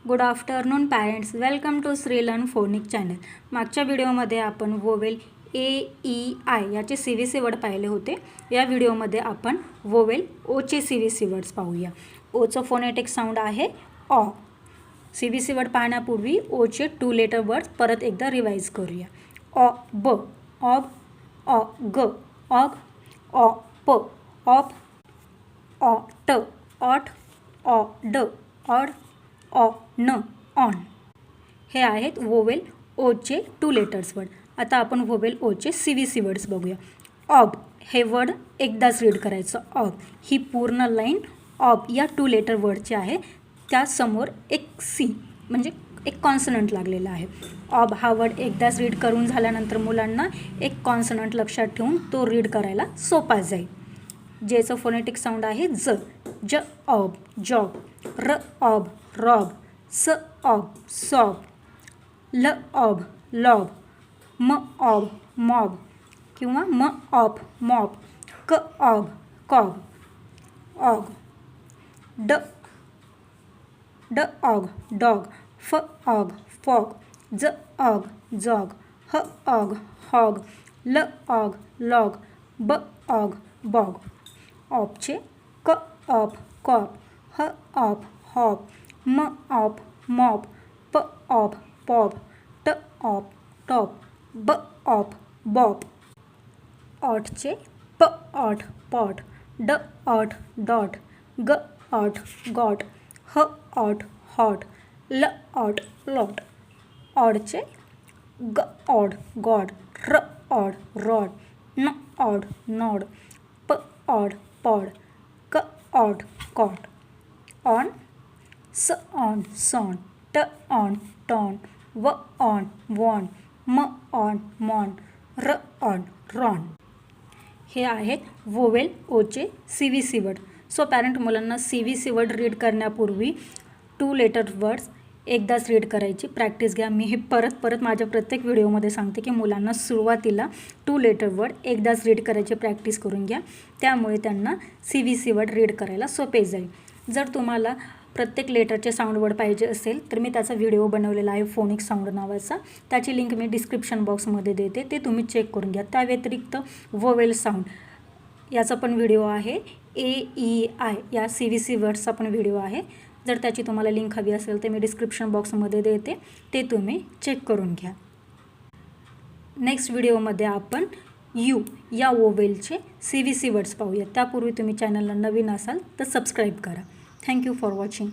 Good afternoon parents, welcome to Shri learn phonic channel. मागच्या व्हिडिओमध्ये आपण वोवेल AEI याचे CVC वर्ड पाहिले होते. या व्हिडिओमध्ये आपण वोवेल ओचे CVC वर्ड्स पाहूया. ओचं फोनेटिक साऊंड आहे ऑ. CVC वर्ड पाहण्यापूर्वी ओचे 2 लेटर वर्ड्स परत एकदा रिवाइज करूया. ऑ ब, ऑब, ऑ ग, ऑग, ऑ प, ऑप, ऑ ट, ऑट, ऑ ड, ऑड, ऑ न, ऑन. हे आहेत वोवेल ओचे 2 लेटर्स वर्ड. आता आपण वोवेल ओचे CVC वर्ड्स बघूया. ऑब हे वर्ड एकदाच रीड करायचं. ऑब ही पूर्ण लाईन ऑब या 2 लेटर वर्डची आहे. त्यासमोर एक सी म्हणजे एक कॉन्सनंट लागलेला आहे. ऑब हा वर्ड एकदाच रीड करून झाल्यानंतर मुलांना एक कॉन्सनंट लक्षात ठेवून तो रीड करायला सोपा जाईल. जेचं फोनेटिक साऊंड आहे ज. ज ऑब, जॉब. र ऑब, रॉब. स ऑब, सॉब. ल ऑब, लॉब. म ऑब, मॉब किंवा म ऑब, मॉब. क ऑब, कॉब, ऑग. ड ऑग, डॉग. फ ऑग, फॉग. ज ऑग, जॉग. ह ऑग, हॉग. ल ऑग, लॉग. ब ऑग, बॉग. ऑबचे क ऑब, कॉप. ह ऑब, हॉब. म ऑब, मॉब. प ऑब, पॉब. ट ऑब, टॉप. ब ऑब, बॉब. ऑटचे प ऑट, पॉट. ड ऑट, डॉट. ग ऑट, गॉट. ह ऑट, हॉट. ल ऑट, लॉट. ऑडचे ग ऑड, गॉड. र ऑड, रॉड. न ऑड, नॉड. प ऑड, पॉड. क ऑड, कॉट. ऑन स ऑन, सॉन. ट ऑन, टॉन. व ऑन, वॉन. म ऑन, मॉन. र ऑन, रॉन. हे आहेत वोवेल ओचे CVC वर्ड. सो पॅरेंट मुलांना CVC वर्ड रीड करण्यापूर्वी 2 लेटर वर्ड्स एकदाच रीड करायची प्रॅक्टिस घ्या. मी हे परत माझ्या प्रत्येक व्हिडिओमध्ये सांगते की मुलांना सुरुवातीला 2 लेटर वर्ड एकदाच रीड करायची प्रॅक्टिस करून घ्या. त्यामुळे त्यांना CVC वर्ड रीड करायला सोपे जाईल. जर तुम्हाला प्रत्येक लेटरचे साऊंड वर्ड पाहिजे असेल तर मी त्याचा व्हिडिओ बनवलेला आहे फोनिक साऊंड नावाचा. त्याची लिंक मी डिस्क्रिप्शन बॉक्समध्ये देते, ते तुम्ही चेक करून घ्या. त्या व्यतिरिक्त वोवेल साऊंड याचा पण व्हिडिओ आहे. AEI या CVC वर्ड्सचा पण व्हिडिओ आहे. जर त्याची तुम्हाला लिंक हवी असेल तर मी डिस्क्रिप्शन बॉक्समध्ये देते, ते तुम्ही चेक करून घ्या. नेक्स्ट व्हिडिओमध्ये आपण यू या वोवेलचे CVC वर्ड्स पाहूया. त्यापूर्वी तुम्ही चॅनलला नवीन असाल तर सबस्क्राईब करा. Thank you for watching.